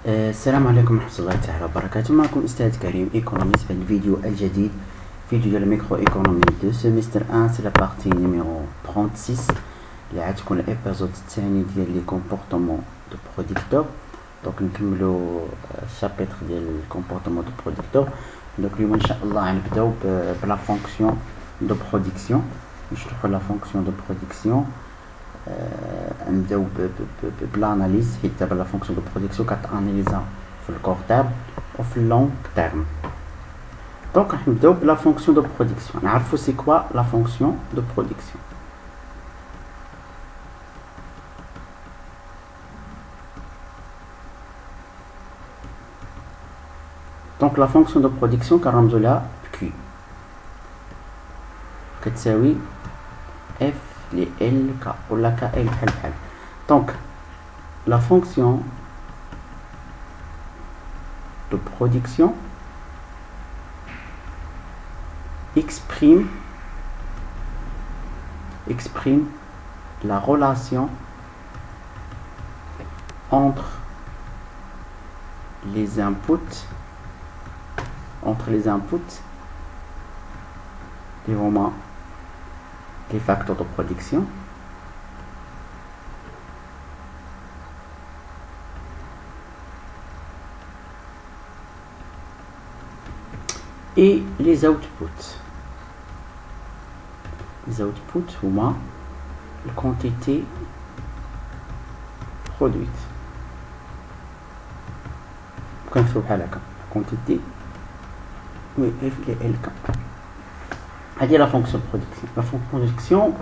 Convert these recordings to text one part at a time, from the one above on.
السلام عليكم ورحمة الله تعالى وبركاته. معكم أستاذ كريم إيكونوميست في الفيديو الجديد، فيديو ديال الميكرو إيكونومي دو سيمستر 1. سي لا بارتي نيميرو 36 اللي عاد تكون الإبيزود الثاني ديال لي كومبورتمون دو بروديكتور. دونك نكملو الشابيتر ديال الكومبورتمون دو بروديكتور. دونك اليوم إن شاء الله غنبداو بلا فونكسيون دو برودكسيون، نشرحو لا فونكسيون دو برودكسيون. نبداو بالاناليز، حيت دابا لا فونكسيون دو برودكسيون كتاناليزا في الكور تيرم وفي اللونغ تيرم. دونك راح نبداو بلا فونكسيون دو برودكسيون. نعرفو سي كوا لا فونكسيون دو برودكسيون. دونك لا فونكسيون دو برودكسيون كنرمزو لها كي كتساوي اف les L, K ou la KL. Donc, la fonction de production exprime la relation entre les inputs, les facteurs de production et les outputs. Les outputs sont la quantité produite. Quand il faut la quantité, oui, F et L. هذه لا فونكسيون برودكسيون. لا فونكسيون برودكسيون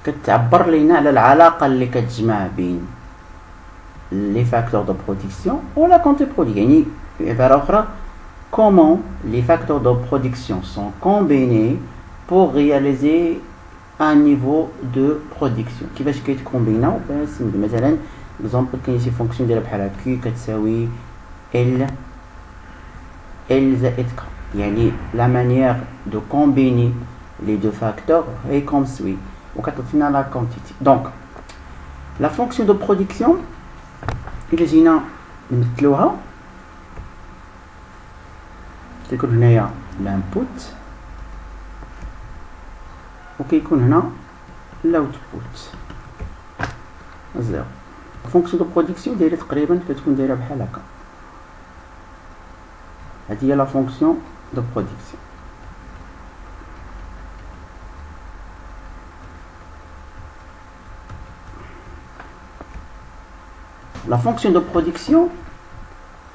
كتعبر لينا على العلاقه اللي كتجمع بين لي فاكتور دو برودكسيون و لا كونتي برودي. يعني بعباره اخرى comment les facteurs de production sont combinés pour réaliser un niveau de production. كيفاش كيتكومبيناو؟ مثلا اكزومبل كاين شي فونكسيون ديالها بحال كي كتساوي ال زائد ك. يعني la manière de combiner les deux facteurs est comme suit. وكتعطينا la quantité. Donc la fonction de production إلا جينا نمثلوها كيكون هنايا l'input وكيكون هنا l'output زيرو. fonction de production دايره تقريبا كتكون دايره بحال هكا. هذه هي la fonction de production. La fonction de production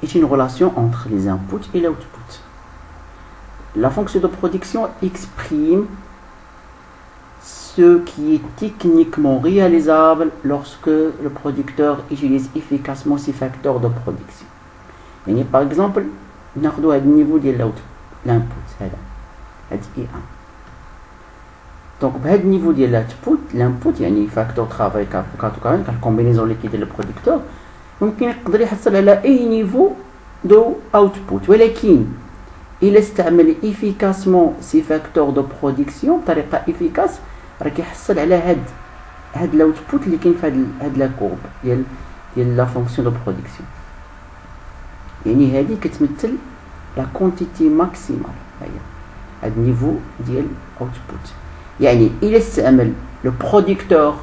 est une relation entre les inputs et l'output. La fonction de production exprime ce qui est techniquement réalisable lorsque le producteur utilise efficacement ses facteurs de production. يعني par exemple ناخذوا هذا النيفو ديال الانبوت، هذا اي 1. دونك بهذا النيفو ديال الانبوت يعني فاكتور ترافاي كاتوكارين كالكومبينيزون اللي كيدير البروديكتور ممكن يقدر يحصل على اي نيفو دو اوتبوت، ولكن الا استعمل افيكاسمون سي فاكتور دو برودكسيون بطريقه افيكاس راه كيحصل على هاد الاوتبوت اللي كاين في هاد لا كورب ديال لا فونكسيون دو برودكسيون. يعني هذه كتمثل لا كونتيتي ماكسيمال، هي هاد النيفو ديال اوتبوت. يعني الا استعمل لو بروديكتور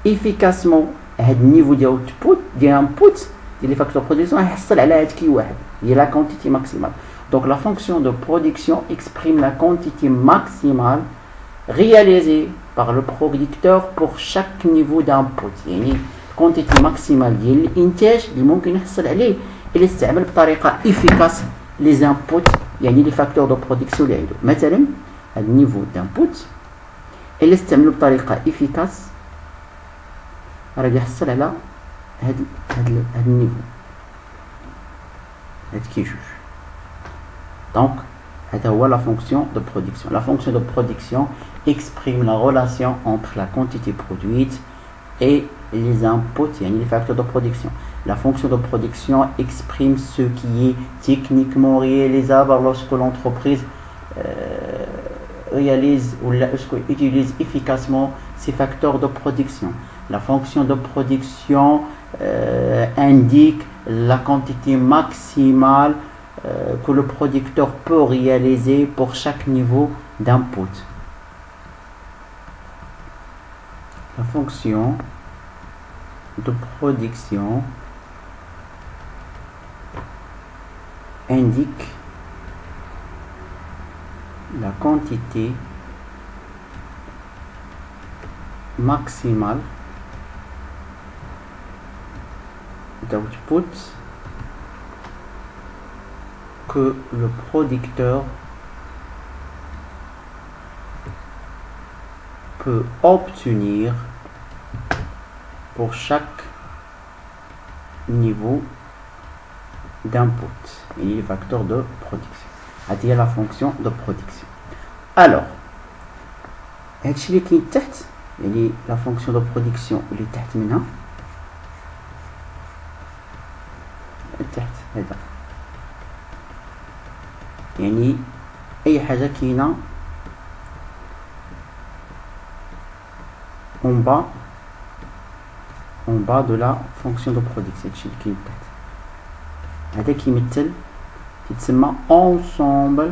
افيكاسمون هاد النيفو ديال اوتبوت ديال انبوت ديال لي فاكتور برودكسيون يحصل على هاد كي واحد، هي لا كونتيتي ماكسيمال. دونك لا فونكسيون دو برودكسيون exprime la quantité maximale réalisée par le producteur pour chaque niveau d'input. يعني quantité maximale ديال الانتاج اللي ممكن يحصل عليه إلا استعمل بطريقة efficace les inputs، يعني les facteurs de production اللي عنده. مثلا هاد النيفو دانبوت إلا استعملو بطريقة efficace راه يحصل على هاد النيفو، هاد كي جوج. دونك هذا هو la fonction de production. La fonction de production exprime la relation entre la quantité produite et les inputs, يعني les facteurs de production. La fonction de production exprime ce qui est techniquement réalisable lorsque l'entreprise réalise ou utilise efficacement ces facteurs de production. La fonction de production indique la quantité maximale que le producteur peut réaliser pour chaque niveau d'input. La fonction de production indique la quantité maximale d'output que le producteur peut obtenir pour chaque niveau d'input. Il y a les facteurs de production. C'est la fonction de production. Alors, هادشي اللي كاين تحت يعني la fonction de production اللي تحت منها تحت هذا يعني اي حاجه كاينه en bas de la fonction de production. هادشي اللي كاين تحت هذا كيمثل يتسمى ensemble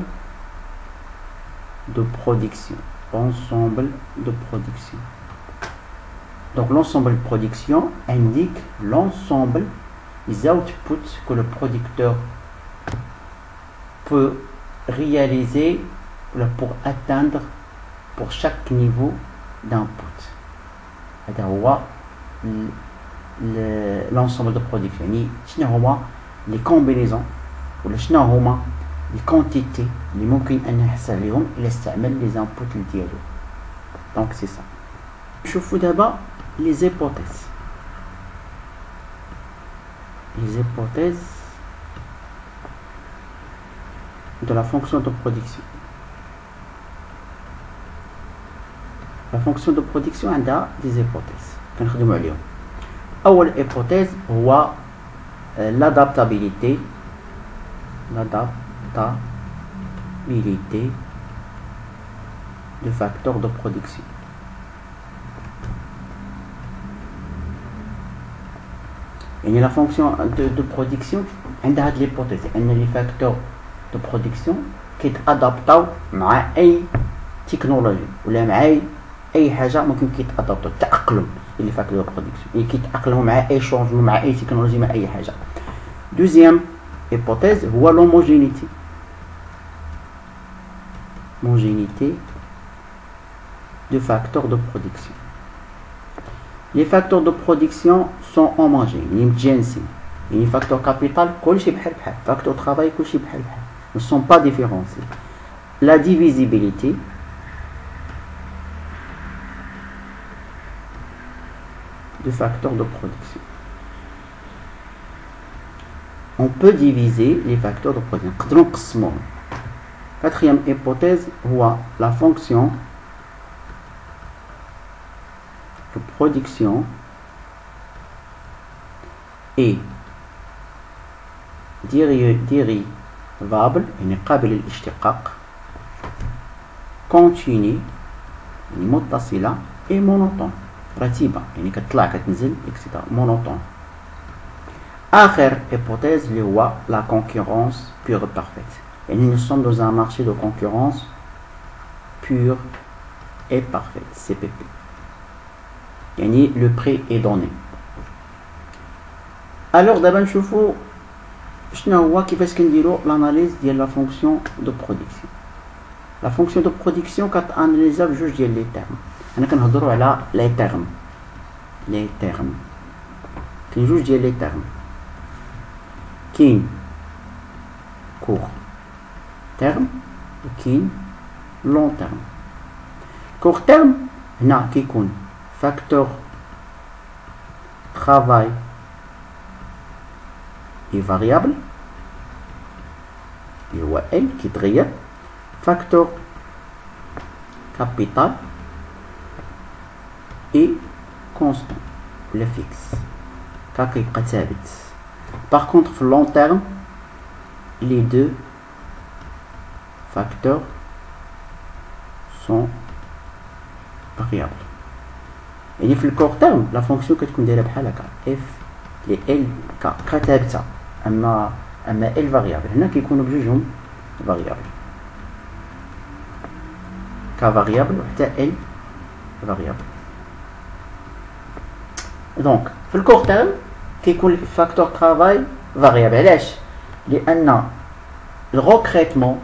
de production. Ensemble de production. Donc l'ensemble de production indique l'ensemble des outputs que le producteur peut réaliser pour atteindre pour chaque niveau d'input. C'est-à-dire l'ensemble de production. يعني شنو هما les combinaisons ولا شنو هما الكونتيتي اللي ممكن ان نحصل عليهم الى استعمل لي زانبوت ديالو. دونك سي سا. نشوفوا دابا لي زيبوتيز. لي زيبوتيز de la fonction de production. La fonction de production عندها des hypothèses كنخدموا عليهم. اول hypothèse هو l'adaptabilité du facteur de production. Et la fonction de production عندها هاد l'hypothèse ان les facteurs de production كيتادابطاو مع اي تكنولوجي ولا مع اي حاجه ممكن كيتادابطاو التاقلم اللي فاكتور دو برودكسيون اللي كيتاقلموا مع اي شونجمون مع اي تكنولوجي مع اي حاجه. دوزيام hypothèse هو l'homogénéité. Homogénéité de facteurs de production. Les facteurs de production sont homogènes, متجانسين. يعني facteur capital كلشي بحال بحال، facteur travail كلشي بحال بحال. Ne sont pas différenciés. La divisibilité de facteurs de production. On peut diviser les facteurs de production. Quatrième hypothèse, la fonction de production est dérivable, قابل للاشتقاق, continue, متصلة, et monotone, رتيبة, يعني كتطلع كتنزل, etc. monotone. آخر hypothèse اللي هو la concurrence pure et parfaite. Et nous sommes dans un marché de concurrence pure et parfaite, CPP. يعني le prix est donné. Alors d'abord نشوفوا شنو هو كيفاش كنديروا l'analyse ديال la fonction de production. La fonction de production كتاناليزا بجوج ديال لي تيرم. انا كنهضروا على لي تيرم. لي تيرم. كاين جوج ديال لي تيرم. كاين court terme وكاين long terme. court terme هنا كيكون facteur travail est variable اللي هو L كيتغير. facteur capital est constant ولا fixe كيبقى ثابت. Par contre, sur long terme, les deux facteurs sont variables. Et sur le court terme, la fonction que tu connais f لي ال ك ثابته، اما ال فاريابل هنا كيكونوا بجوجهم فاريابل، ك فاريابل وحتى ال فاريابل. دونك في الكور تيرم كيكون فاكتور ترافاي فاريابل. علاش؟ لان الريكروتمون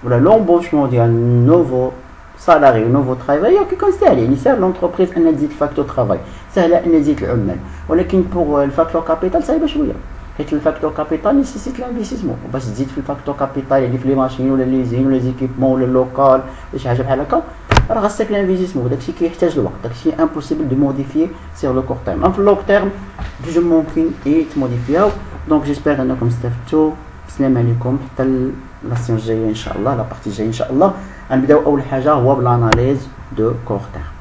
ولا لومبوشمون ديال نوفو سالاري ونوفو ترافايور كيكون ساهل، يعني ساهل لونتربريز ان تزيد الفاكتور ترافاي، ساهله ان تزيد العمال، ولكن بوغ الفاكتور كابيتال صعيبه شويه، حيت الفاكتور كابيتال نيسيسيت لانفيستيسمون، وباش تزيد في الفاكتور كابيتال يعني في لي ماشين ولا لي زين ولا لي زيكيبمون ولا اللوكال ولا شي حاجه بحال هكا، راه خاصك لانفيستيسمون، داكشي كيحتاج الوقت، داكشي امبوسيبل دو موديفيي سيغ لو كور تيرم. ام في اللونغ تيرم بجوج ممكن يتموديفياو. دونك جيسبر انكم استفدتوا. السلام عليكم حتى لاسيون الجايه ان شاء الله، لا بارتي الجايه ان شاء الله غنبداو. اول حاجه هو بالاناليز دو كور تيرم.